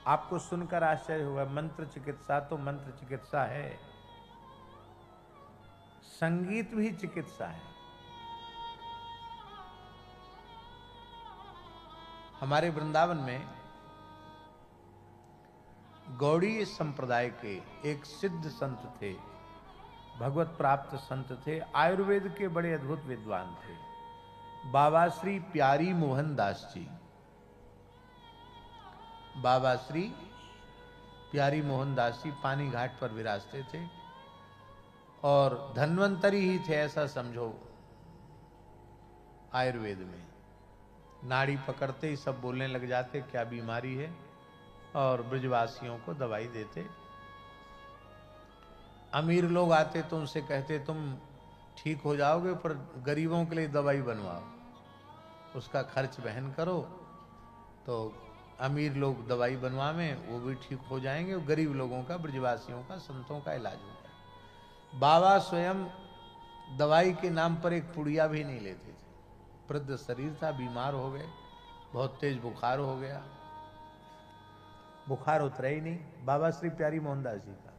आपको सुनकर आश्चर्य हुआ, मंत्र चिकित्सा तो मंत्र चिकित्सा है, संगीत भी चिकित्सा है। हमारे वृंदावन में गौड़ीय संप्रदाय के एक सिद्ध संत थे, भगवत प्राप्त संत थे, आयुर्वेद के बड़े अद्भुत विद्वान थे, बाबा श्री प्यारी मोहन दास जी। बाबा श्री प्यारी मोहन दास जी पानी घाट पर विराजते थे और धन्वंतरी ही थे ऐसा समझो। आयुर्वेद में नाड़ी पकड़ते ही सब बोलने लग जाते क्या बीमारी है, और ब्रजवासियों को दवाई देते। अमीर लोग आते तो उनसे कहते तुम ठीक हो जाओगे पर गरीबों के लिए दवाई बनवाओ, उसका खर्च वहन करो। तो अमीर लोग दवाई बनवावें, वो भी ठीक हो जाएंगे, और गरीब लोगों का, ब्रजवासियों का, संतों का इलाज हो जाए। बाबा स्वयं दवाई के नाम पर एक पुड़िया भी नहीं लेते थे। वृद्ध शरीर था, बीमार हो गए, बहुत तेज बुखार हो गया, बुखार उतरा ही नहीं बाबा श्री प्यारी मोहनदास जी का।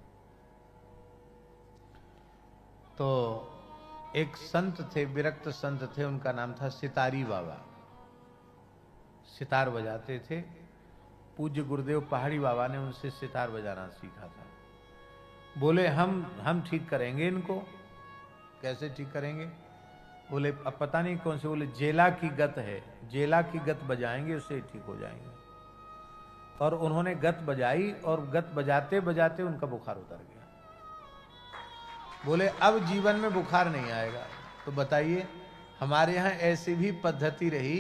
तो एक संत थे, विरक्त संत थे, उनका नाम था सितारी बाबा। सितार बजाते थे। पूज्य गुरुदेव पहाड़ी बाबा ने उनसे सितार बजाना सीखा था। बोले हम ठीक करेंगे इनको। कैसे ठीक करेंगे? बोले अब पता नहीं कौन से, बोले जेला की गत है, जेला की गत बजाएंगे उससे ठीक हो जाएंगे। और उन्होंने गत बजाई और गत बजाते बजाते उनका बुखार उतर गया। बोले अब जीवन में बुखार नहीं आएगा। तो बताइए, हमारे यहाँ ऐसी भी पद्धति रही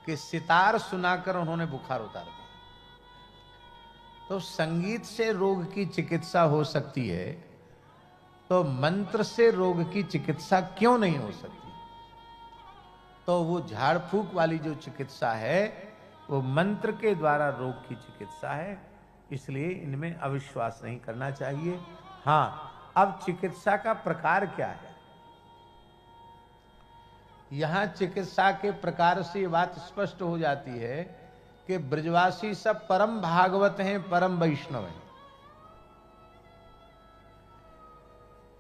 कि सितार सुनाकर उन्होंने बुखार उतार दिया। तो संगीत से रोग की चिकित्सा हो सकती है, तो मंत्र से रोग की चिकित्सा क्यों नहीं हो सकती? तो वो झाड़ फूक वाली जो चिकित्सा है वो मंत्र के द्वारा रोग की चिकित्सा है, इसलिए इनमें अविश्वास नहीं करना चाहिए। हाँ, अब चिकित्सा का प्रकार क्या है? यहां चिकित्सा के प्रकार से ये बात स्पष्ट हो जाती है कि ब्रजवासी सब परम भागवत हैं, परम वैष्णव हैं।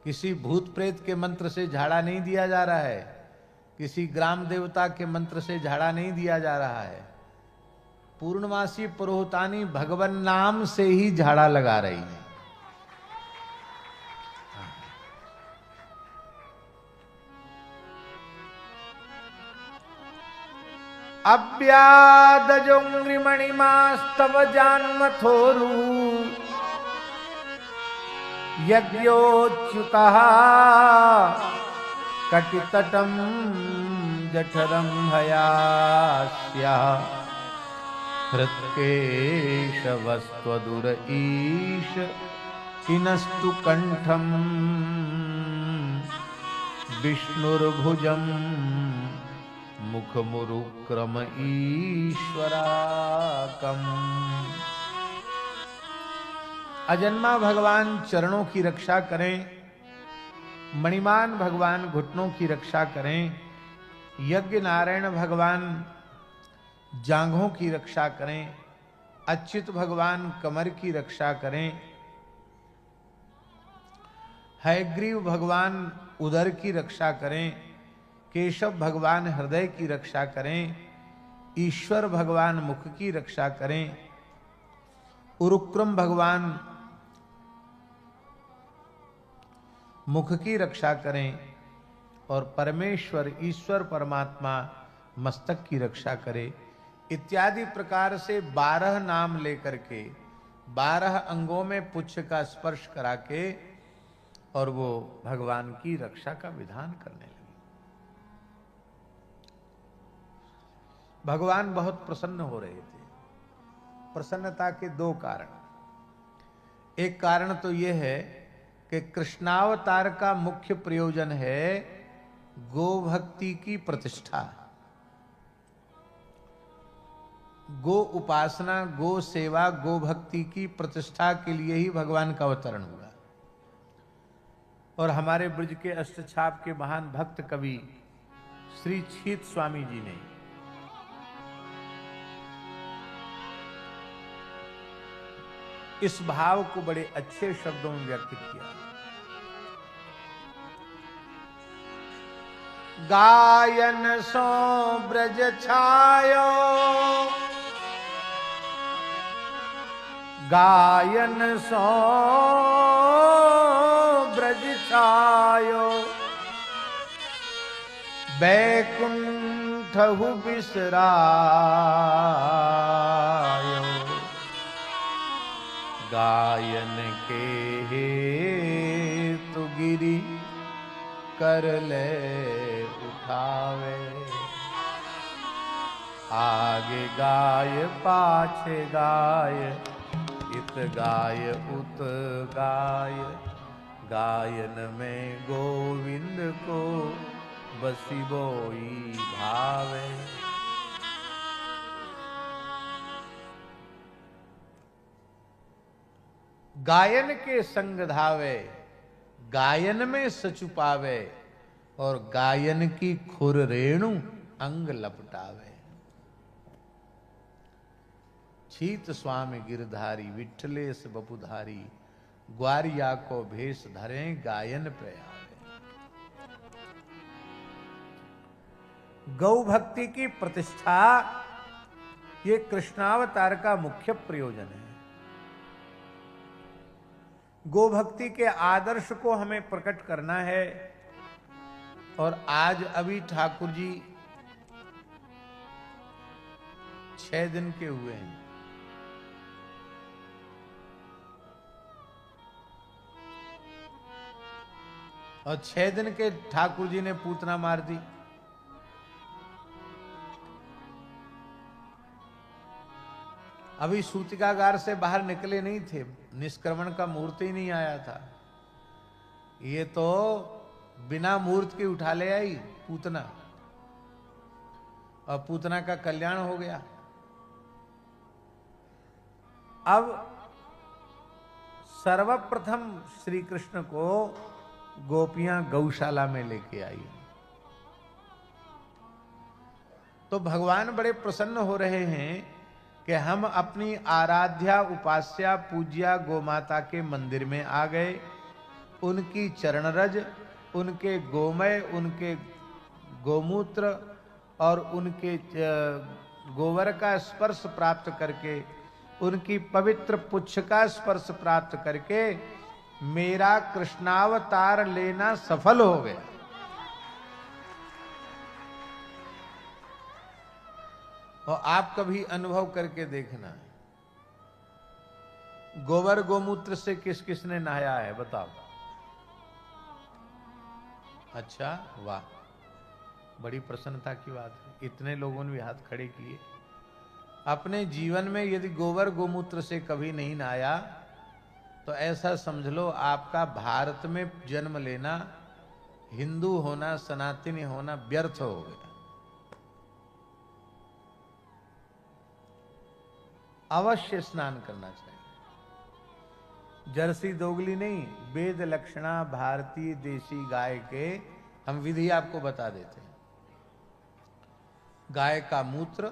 किसी भूत प्रेत के मंत्र से झाड़ा नहीं दिया जा रहा है, किसी ग्राम देवता के मंत्र से झाड़ा नहीं दिया जा रहा है। पूर्णमासी पुरोहितानी भगवान नाम से ही झाड़ा लगा रही है। अव्यादजोंग्रिमणिमास्तव जान्मथोरु यज्ञोच्युतः कटितटं जठरं हयास्या हृत्केशवस्त्वदुर ईश इनस्तु कंठं विष्णुर्भुजं मुखमुरुक्रम ईश्वराकम्। अजन्मा भगवान चरणों की रक्षा करें, मणिमान भगवान घुटनों की रक्षा करें, यज्ञ नारायण भगवान जांघों की रक्षा करें, अच्युत भगवान कमर की रक्षा करें, हयग्रीव भगवान उदर की रक्षा करें, केशव भगवान हृदय की रक्षा करें, ईश्वर भगवान मुख की रक्षा करें, उरुक्रम भगवान मुख की रक्षा करें, और परमेश्वर ईश्वर परमात्मा मस्तक की रक्षा करे। इत्यादि प्रकार से 12 नाम लेकर के 12 अंगों में पुच्छ का स्पर्श करा के और वो भगवान की रक्षा का विधान करने लगे। भगवान बहुत प्रसन्न हो रहे थे। प्रसन्नता के 2 कारण। एक कारण तो यह है कि कृष्णावतार का मुख्य प्रयोजन है गो भक्ति की प्रतिष्ठा, गो उपासना, गो सेवा, गो भक्ति की प्रतिष्ठा के लिए ही भगवान का अवतरण हुआ। और हमारे ब्रज के अष्टछाप के महान भक्त कवि श्री छीत स्वामी जी ने इस भाव को बड़े अच्छे शब्दों में व्यक्त किया। गायन सो ब्रज छायो, गायन सो ब्रज छायो, बैकुंठहु बिसरायो, गायन के हेतु गिरि कर ले उठावे, आगे गाय पाछे गाय, इत गाय उत गाय, गायन में गोविंद को बसी बोई भावे। गायन के संग धावे, गायन में सचु पावे, और गायन की खुर रेणु अंग लपटावे। छीत स्वामी गिरधारी, विठलेश बपुधारी, ग्वारिया को भेष धरे, गायन प्रयावे। गौ भक्ति की प्रतिष्ठा ये कृष्णावतार का मुख्य प्रयोजन है। गो भक्ति के आदर्श को हमें प्रकट करना है। और आज अभी ठाकुर जी 6 दिन के हुए हैं। और 6 दिन के ठाकुर जी ने पूतना मार दी। अभी सूतिकागार से बाहर निकले नहीं थे, निष्क्रमण का मुहूर्त ही नहीं आया था। ये तो बिना मुहूर्त के उठा ले आई पूतना, और पूतना का कल्याण हो गया। अब सर्वप्रथम श्री कृष्ण को गोपियां गौशाला में लेके आई, तो भगवान बड़े प्रसन्न हो रहे हैं कि हम अपनी आराध्या उपास्या पूज्या गोमाता के मंदिर में आ गए। उनकी चरण रज, उनके गोमय, उनके गोमूत्र और उनके गोबर का स्पर्श प्राप्त करके, उनकी पवित्र पुच्छ का स्पर्श प्राप्त करके मेरा कृष्णावतार लेना सफल हो गया। और आप कभी अनुभव करके देखना, गोबर गोमूत्र से किस किस ने नहाया है बताओ। अच्छा, वाह, बड़ी प्रसन्नता की बात है। इतने लोगों ने भी हाथ खड़े किए। अपने जीवन में यदि गोबर गोमूत्र से कभी नहीं नहाया तो ऐसा समझ लो आपका भारत में जन्म लेना, हिंदू होना, सनातनी होना व्यर्थ हो गया। अवश्य स्नान करना चाहिए। जर्सी दोगली नहीं, वेद लक्षणा भारतीय देसी गाय के हम विधि आपको बता देते हैं। गाय का मूत्र,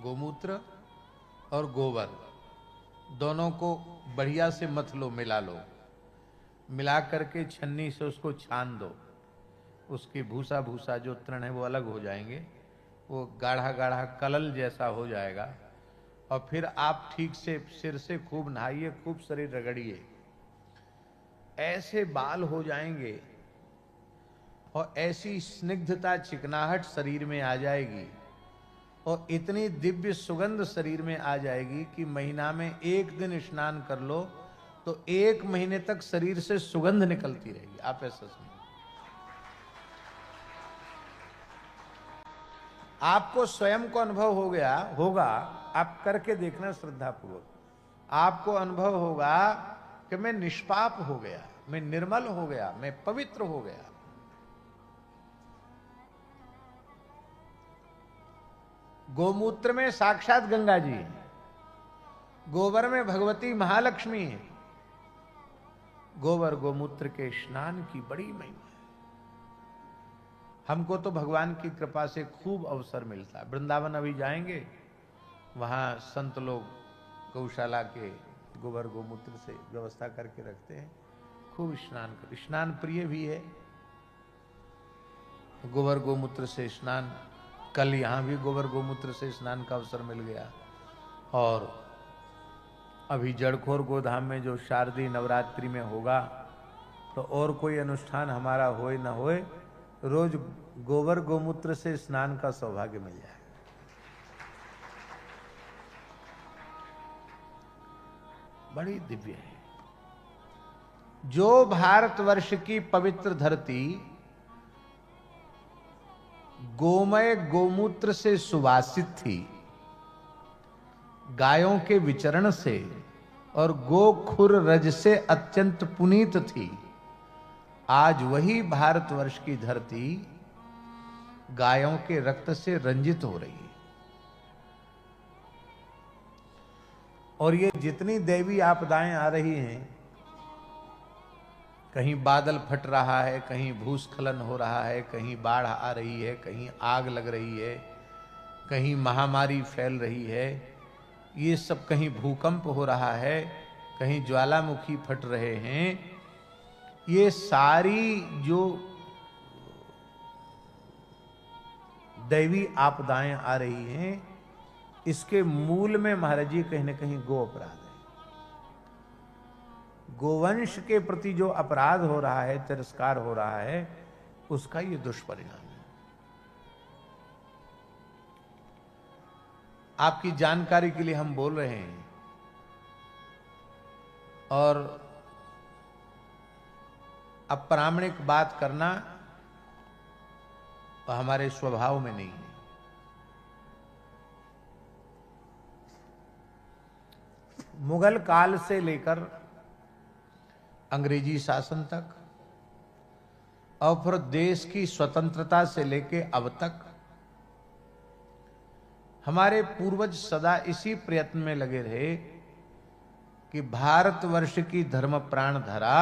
गोमूत्र और गोबर दोनों को बढ़िया से मथ लो, मिला लो। मिला करके छन्नी से उसको छान दो। उसकी भूसा भूसा जो तृण है वो अलग हो जाएंगे, वो गाढ़ा गाढ़ा कलल जैसा हो जाएगा। और फिर आप ठीक से सिर से खूब नहाइए, खूब शरीर रगड़िए, ऐसे बाल हो जाएंगे और ऐसी स्निग्धता चिकनाहट शरीर में आ जाएगी और इतनी दिव्य सुगंध शरीर में आ जाएगी कि महीना में 1 दिन स्नान कर लो तो 1 महीने तक शरीर से सुगंध निकलती रहेगी। आप ऐसा समझो। आपको स्वयं को अनुभव हो गया होगा, आप करके देखना श्रद्धा पूर्वक। आपको अनुभव होगा कि मैं निष्पाप हो गया, मैं निर्मल हो गया, मैं पवित्र हो गया। गोमूत्र में साक्षात गंगा जी है, गोबर में भगवती महालक्ष्मी है। गोबर गोमूत्र के स्नान की बड़ी महिमा है। हमको तो भगवान की कृपा से खूब अवसर मिलता है। वृंदावन अभी जाएंगे, वहां संत लोग गौशाला के गोबर गोमूत्र से व्यवस्था करके रखते हैं। खूब स्नान कर, स्नान प्रिय भी है, गोबर गोमूत्र से स्नान। कल यहाँ भी गोबर गोमूत्र से स्नान का अवसर मिल गया। और अभी जड़खोर गोधाम में जो शारदीय नवरात्रि में होगा, तो और कोई अनुष्ठान हमारा होए न होए, रोज गोबर गोमूत्र से स्नान का सौभाग्य मिल जाए। बड़ी दिव्य है। जो भारतवर्ष की पवित्र धरती गोमय गोमूत्र से सुवासित थी, गायों के विचरण से और गोखुर रज से अत्यंत पुनीत थी, आज वही भारतवर्ष की धरती गायों के रक्त से रंजित हो रही है। और ये जितनी दैवी आपदाएं आ रही हैं, कहीं बादल फट रहा है, कहीं भूस्खलन हो रहा है, कहीं बाढ़ आ रही है, कहीं आग लग रही है, कहीं महामारी फैल रही है, ये सब, कहीं भूकंप हो रहा है, कहीं ज्वालामुखी फट रहे हैं, ये सारी जो दैवी आपदाएं आ रही हैं, इसके मूल में महाराज जी कहीं न कहीं गो अपराध है। गोवंश के प्रति जो अपराध हो रहा है, तिरस्कार हो रहा है, उसका ये दुष्परिणाम है। आपकी जानकारी के लिए हम बोल रहे हैं, और अप्रामाणिक बात करना हमारे स्वभाव में नहीं है। मुगल काल से लेकर अंग्रेजी शासन तक, और फिर देश की स्वतंत्रता से लेकर अब तक, हमारे पूर्वज सदा इसी प्रयत्न में लगे रहे कि भारतवर्ष की धर्म प्राण धरा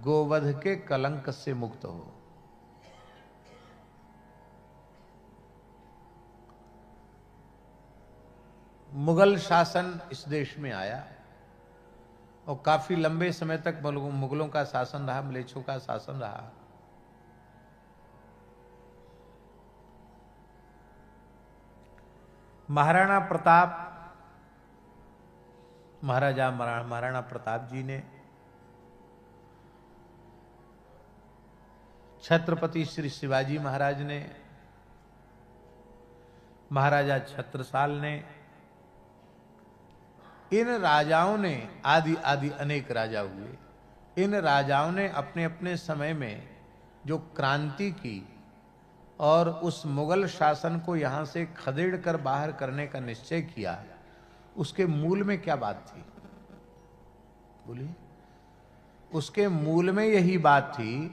गोवध के कलंक से मुक्त हो। मुगल शासन इस देश में आया और काफी लंबे समय तक मुगलों का शासन रहा, मलेच्छों का शासन रहा। महाराणा प्रताप, महाराणा प्रताप जी ने छत्रपति श्री शिवाजी महाराज ने, महाराजा छत्रसाल ने, इन राजाओं ने, आदि आदि अनेक राजा हुए, इन राजाओं ने अपने अपने समय में जो क्रांति की और उस मुगल शासन को यहां से खदेड़ कर बाहर करने का निश्चय किया, उसके मूल में क्या बात थी? बोलिए। उसके मूल में यही बात थी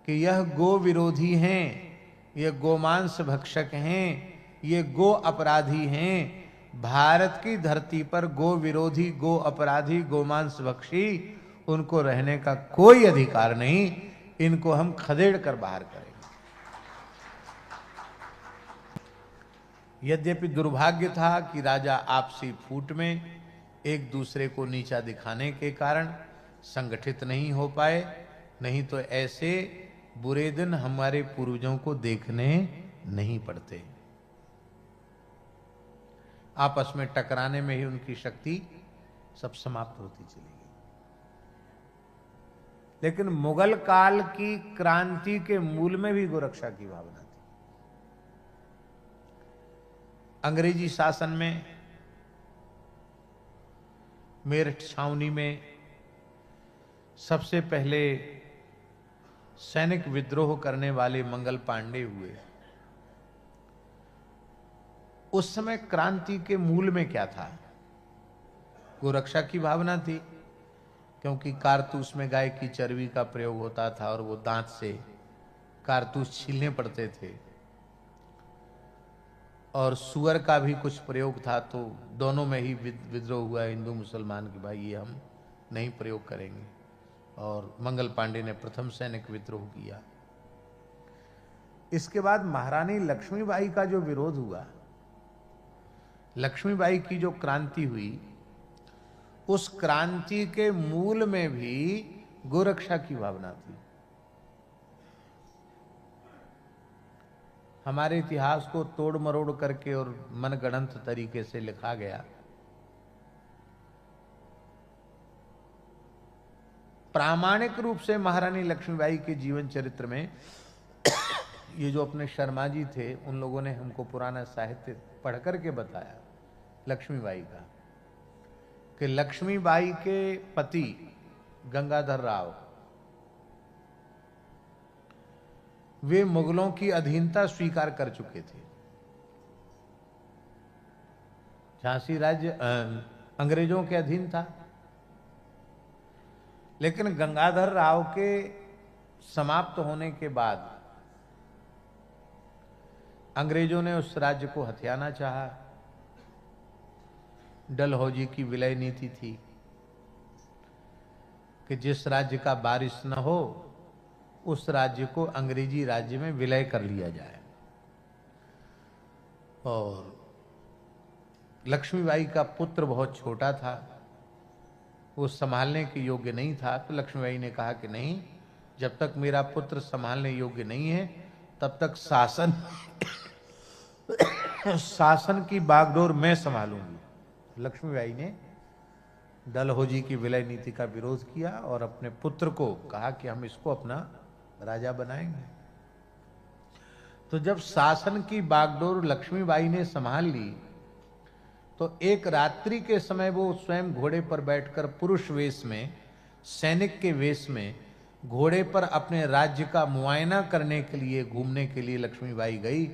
कि यह गो विरोधी हैं, ये गोमांस भक्षक हैं, ये गो अपराधी हैं। भारत की धरती पर गो विरोधी, गो अपराधी, गोमांस भक्षी, उनको रहने का कोई अधिकार नहीं। इनको हम खदेड़ कर बाहर करेंगे। यद्यपि दुर्भाग्य था कि राजा आपसी फूट में एक दूसरे को नीचा दिखाने के कारण संगठित नहीं हो पाए, नहीं तो ऐसे बुरे दिन हमारे पूर्वजों को देखने नहीं पड़ते। आपस में टकराने में ही उनकी शक्ति सब समाप्त होती चली गई। लेकिन मुगल काल की क्रांति के मूल में भी गोरक्षा की भावना थी। अंग्रेजी शासन में मेरठ छावनी में सबसे पहले सैनिक विद्रोह करने वाले मंगल पांडे हुए। उस समय क्रांति के मूल में क्या था? गोरक्षा की भावना थी, क्योंकि कारतूस में गाय की चर्बी का प्रयोग होता था और वो दांत से कारतूस छीलने पड़ते थे, और सुअर का भी कुछ प्रयोग था। तो दोनों में ही विद्रोह हुआ हिंदू मुसलमान कि भाई ये हम नहीं प्रयोग करेंगे, और मंगल पांडे ने प्रथम सैनिक विद्रोह किया। इसके बाद महारानी लक्ष्मीबाई का जो विरोध हुआ, लक्ष्मीबाई की जो क्रांति हुई, उस क्रांति के मूल में भी गोरक्षा की भावना थी। हमारे इतिहास को तोड़ मरोड़ करके और मनगढ़ंत तरीके से लिखा गया। प्रामाणिक रूप से महारानी लक्ष्मीबाई के जीवन चरित्र में ये जो अपने शर्मा जी थे, उन लोगों ने हमको पुराना साहित्य पढ़ करके बताया लक्ष्मीबाई का, कि लक्ष्मीबाई के पति गंगाधर राव वे मुगलों की अधीनता स्वीकार कर चुके थे। झांसी राज्य अंग्रेजों के अधीन था, लेकिन गंगाधर राव के समाप्त होने के बाद अंग्रेजों ने उस राज्य को हथियाना चाहा। डलहौजी की विलय नीति थी कि जिस राज्य का वारिस न हो उस राज्य को अंग्रेजी राज्य में विलय कर लिया जाए। और लक्ष्मीबाई का पुत्र बहुत छोटा था, वो संभालने के योग्य नहीं था, तो लक्ष्मीबाई ने कहा कि नहीं, जब तक मेरा पुत्र संभालने योग्य नहीं है तब तक शासन की बागडोर मैं संभालूंगी। लक्ष्मीबाई ने डलहौजी की विलय नीति का विरोध किया और अपने पुत्र को कहा कि हम इसको अपना राजा बनाएंगे। तो जब शासन की बागडोर लक्ष्मीबाई ने संभाल ली तो एक रात्रि के समय वो स्वयं घोड़े पर बैठकर पुरुष वेश में, सैनिक के वेश में घोड़े पर अपने राज्य का मुआयना करने के लिए, घूमने के लिए लक्ष्मीबाई गई।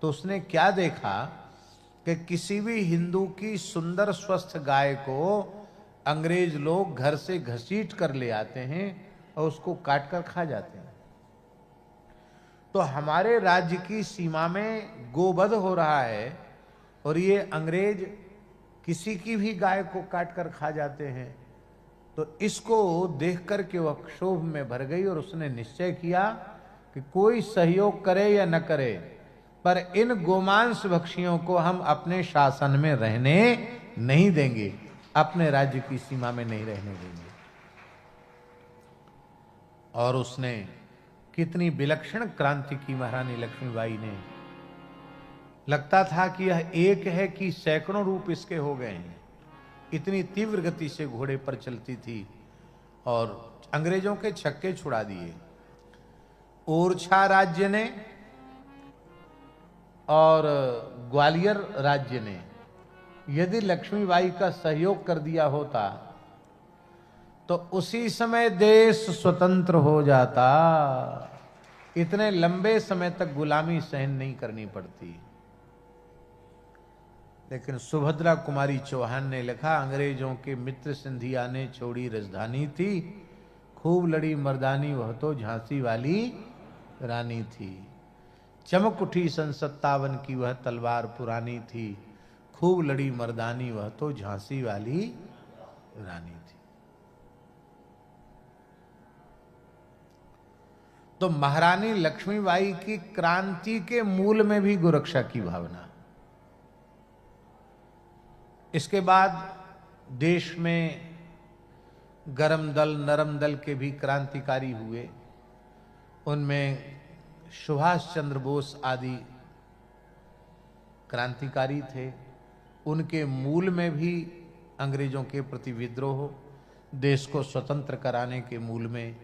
तो उसने क्या देखा कि किसी भी हिंदू की सुंदर स्वस्थ गाय को अंग्रेज लोग घर से घसीट कर ले आते हैं और उसको काट कर खा जाते हैं। तो हमारे राज्य की सीमा में गोवध हो रहा है और ये अंग्रेज किसी की भी गाय को काट कर खा जाते हैं। तो इसको देख कर के वह क्षोभ में भर गई और उसने निश्चय किया कि कोई सहयोग करे या न करे, पर इन गोमांस भक्षियों को हम अपने शासन में रहने नहीं देंगे, अपने राज्य की सीमा में नहीं रहने देंगे। और उसने कितनी विलक्षण क्रांति की महारानी लक्ष्मीबाई ने। लगता था कि यह एक है कि सैकड़ों रूप इसके हो गए हैं। इतनी तीव्र गति से घोड़े पर चलती थी और अंग्रेजों के छक्के छुड़ा दिए। ओरछा राज्य ने और ग्वालियर राज्य ने यदि लक्ष्मीबाई का सहयोग कर दिया होता तो उसी समय देश स्वतंत्र हो जाता। इतने लंबे समय तक गुलामी सहन नहीं करनी पड़ती। लेकिन सुभद्रा कुमारी चौहान ने लिखा, अंग्रेजों के मित्र सिंधिया ने छोड़ी राजधानी थी, खूब लड़ी मर्दानी वह तो झांसी वाली रानी थी। चमक उठी सन 57 की वह तलवार पुरानी थी, खूब लड़ी मर्दानी वह तो झांसी वाली रानी थी। तो महारानी लक्ष्मीबाई की क्रांति के मूल में भी गोरक्षा की भावना। इसके बाद देश में गरम दल, नरम दल के भी क्रांतिकारी हुए। उनमें सुभाष चंद्र बोस आदि क्रांतिकारी थे। उनके मूल में भी अंग्रेजों के प्रति विद्रोह, देश को स्वतंत्र कराने के मूल में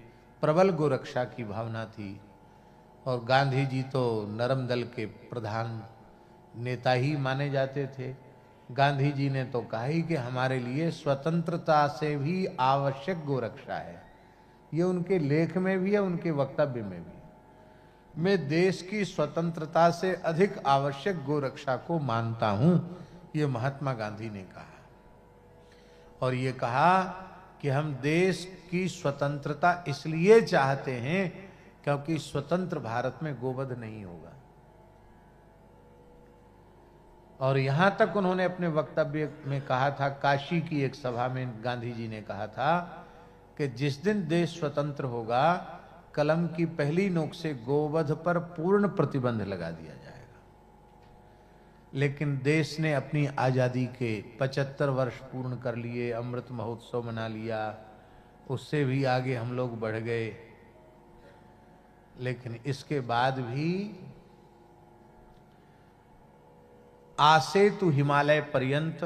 प्रबल गोरक्षा की भावना थी। और गांधी जी तो नरम दल के प्रधान नेता ही माने जाते थे। गांधी जी ने तो कहा ही कि हमारे लिए स्वतंत्रता से भी आवश्यक गोरक्षा है। ये उनके लेख में भी है, उनके वक्तव्य में भी। मैं देश की स्वतंत्रता से अधिक आवश्यक गोरक्षा को मानता हूं, ये महात्मा गांधी ने कहा। और ये कहा कि हम देश की स्वतंत्रता इसलिए चाहते हैं क्योंकि स्वतंत्र भारत में गोवध नहीं होगा। और यहां तक उन्होंने अपने वक्तव्य में कहा था, काशी की एक सभा में गांधी जी ने कहा था कि जिस दिन देश स्वतंत्र होगा, कलम की पहली नोक से गोवध पर पूर्ण प्रतिबंध लगा दिया जाएगा। लेकिन देश ने अपनी आज़ादी के 75 वर्ष पूर्ण कर लिए, अमृत महोत्सव मना लिया, उससे भी आगे हम लोग बढ़ गए। लेकिन इसके बाद भी आसेतु हिमालय पर्यंत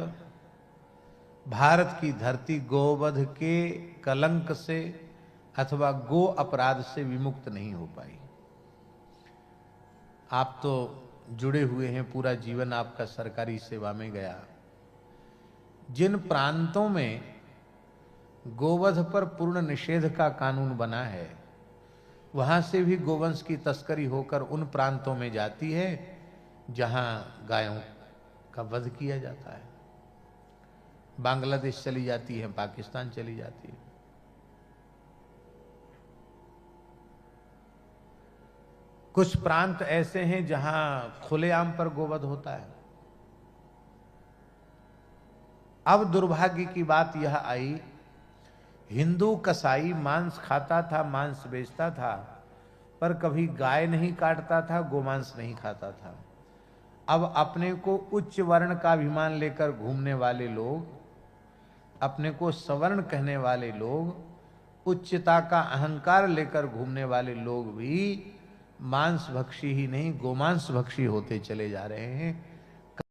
भारत की धरती गोवध के कलंक से अथवा गो अपराध से विमुक्त नहीं हो पाई। आप तो जुड़े हुए हैं, पूरा जीवन आपका सरकारी सेवा में गया। जिन प्रांतों में गोवध पर पूर्ण निषेध का कानून बना है, वहां से भी गोवंश की तस्करी होकर उन प्रांतों में जाती है जहां गायों का वध किया जाता है। बांग्लादेश चली जाती है, पाकिस्तान चली जाती है। कुछ प्रांत ऐसे हैं जहां खुलेआम पर गोवध होता है। अब दुर्भाग्य की बात यह आई, हिंदू कसाई मांस खाता था, मांस बेचता था, पर कभी गाय नहीं काटता था, गोमांस नहीं खाता था। अब अपने को उच्च वर्ण का अभिमान लेकर घूमने वाले लोग, अपने को सवर्ण कहने वाले लोग, उच्चता का अहंकार लेकर घूमने वाले लोग भी मांस भक्षी ही नहीं गोमांस भक्षी होते चले जा रहे हैं।